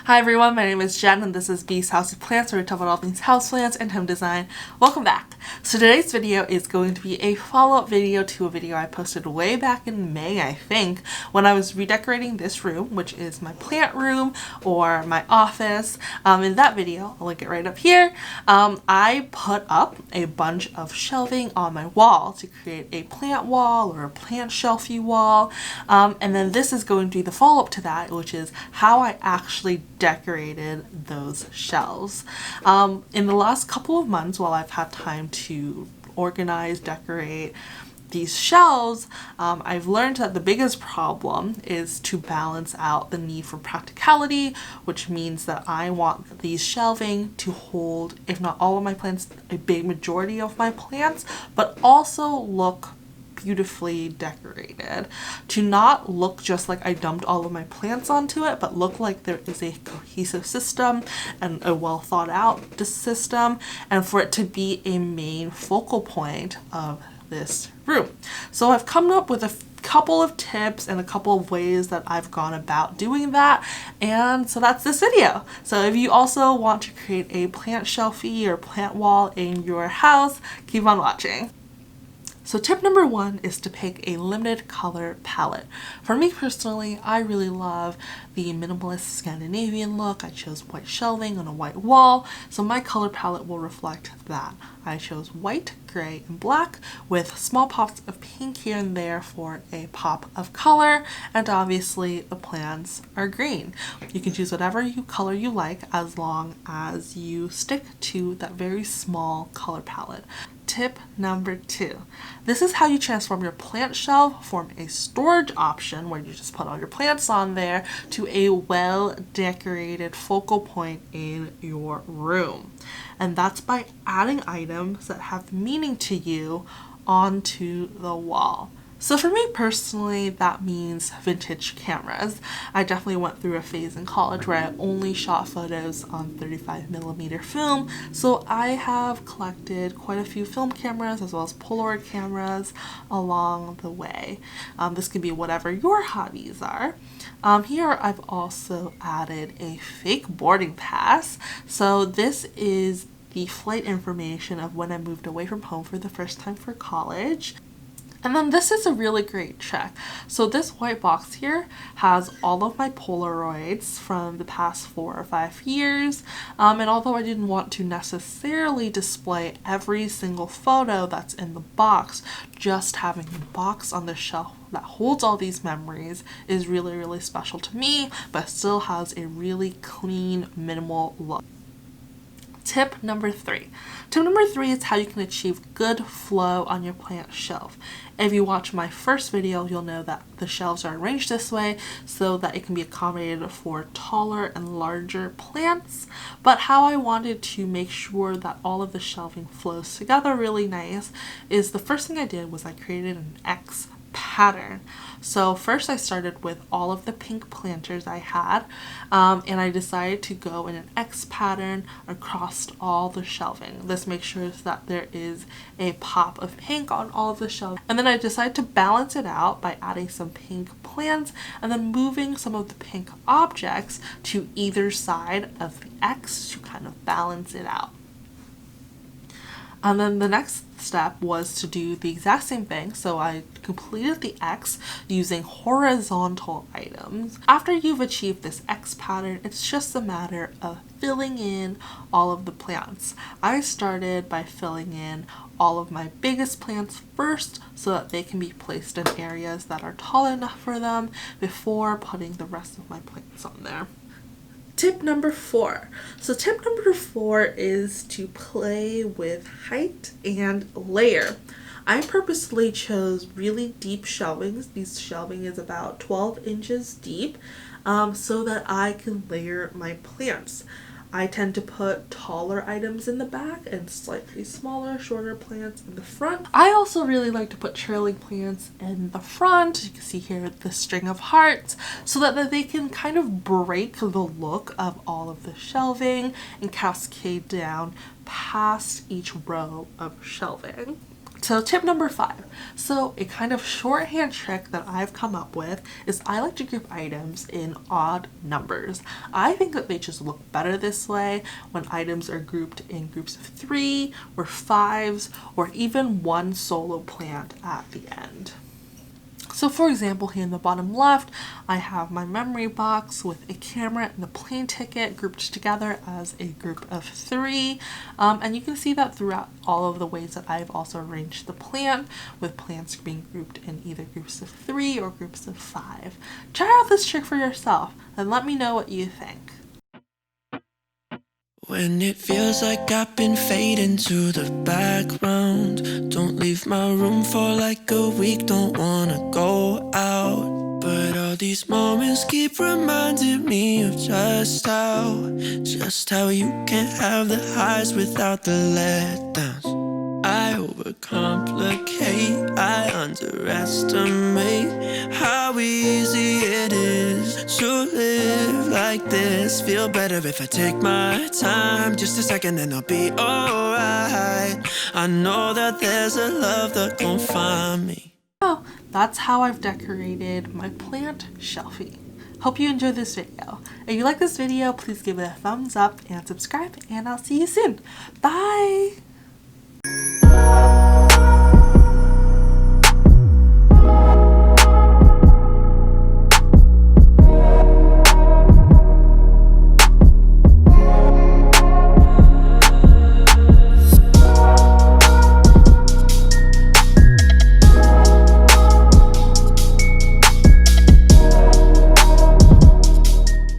Hi everyone, my name is Jen and this is Bee's House of Plants, where we talk about all things houseplants and home design. Welcome back. So today's video is going to be a follow-up video to a video I posted way back in May, I think, when I was redecorating this room, which is my plant room or my office. In that video, I'll link it right up here, I put up a bunch of shelving on my wall to create a plant wall or a plant shelfie wall. And then this is going to be the follow-up to that, which is how I actually decorated those shelves. In the last couple of months, while I've had time to organize, decorate these shelves, I've learned that the biggest problem is to balance out the need for practicality, which means that I want these shelving to hold, if not all of my plants, a big majority of my plants, but also look beautifully decorated, to not look just like I dumped all of my plants onto it, but look like there is a cohesive system and a well thought out system, and for it to be a main focal point of this room. So I've come up with a couple of tips and a couple of ways that I've gone about doing that, and so that's this video. So if you also want to create a plant shelfie or plant wall in your house, keep on watching. So tip number one is to pick a limited color palette. For me personally, I really love the minimalist Scandinavian look. I chose white shelving on a white wall, so my color palette will reflect that. I chose white, gray, and black with small pops of pink here and there for a pop of color, and obviously the plants are green. You can choose whatever color you like as long as you stick to that very small color palette. Tip number two. This is how you transform your plant shelf from a storage option where you just put all your plants on there to a well decorated focal point in your room. And that's by adding items that have meaning to you onto the wall. So for me personally, that means vintage cameras. I definitely went through a phase in college where I only shot photos on 35mm film, so I have collected quite a few film cameras as well as Polaroid cameras along the way. This could be whatever your hobbies are. Here I've also added a fake boarding pass. So this is the flight information of when I moved away from home for the first time for college. And then this is a really great check. So this white box here has all of my Polaroids from the past 4 or 5 years. And although I didn't want to necessarily display every single photo that's in the box, just having a box on the shelf that holds all these memories is really, really special to me, but still has a really clean, minimal look. Tip number three. Tip number three is how you can achieve good flow on your plant shelf. If you watch my first video, you'll know that the shelves are arranged this way so that it can be accommodated for taller and larger plants. But how I wanted to make sure that all of the shelving flows together really nice is the first thing I did was I created an X pattern. So first I started with all of the pink planters I had, and I decided to go in an X pattern across all the shelving. This makes sure that there is a pop of pink on all of the shelving. And then I decided to balance it out by adding some pink plants and then moving some of the pink objects to either side of the X to kind of balance it out. And then the next step was to do the exact same thing. So I completed the X using horizontal items. After you've achieved this X pattern, it's just a matter of filling in all of the plants. I started by filling in all of my biggest plants first so that they can be placed in areas that are tall enough for them before putting the rest of my plants on there. Tip number four. So tip number four is to play with height and layer. I purposely chose really deep shelvings. This shelving is about 12 inches deep, so that I can layer my plants. I tend to put taller items in the back and slightly smaller, shorter plants in the front. I also really like to put trailing plants in the front. You can see here the string of hearts, so that they can kind of break the look of all of the shelving and cascade down past each row of shelving. So tip number 5. So a kind of shorthand trick that I've come up with is I like to group items in odd numbers. I think that they just look better this way when items are grouped in groups of 3 or 5s or even one solo plant at the end. So for example, here in the bottom left, I have my memory box with a camera and a plane ticket grouped together as a group of 3. And you can see that throughout all of the ways that I've also arranged the plant, with plants being grouped in either groups of 3 or groups of 5. Try out this trick for yourself and let me know what you think. When it feels like I've been fading to the background, don't leave my room for like a week, don't wanna go out. But all these moments keep reminding me of just how you can't have the highs without the letdowns. I overcomplicate, I underestimate how easy it is to live like this. Feel better if I take my time, just a second and I'll be alright. I know that there's a love that gon' find me. So that's how I've decorated my plant shelfie. Hope you enjoyed this video. If you like this video, please give it a thumbs up and subscribe, and I'll see you soon. Bye!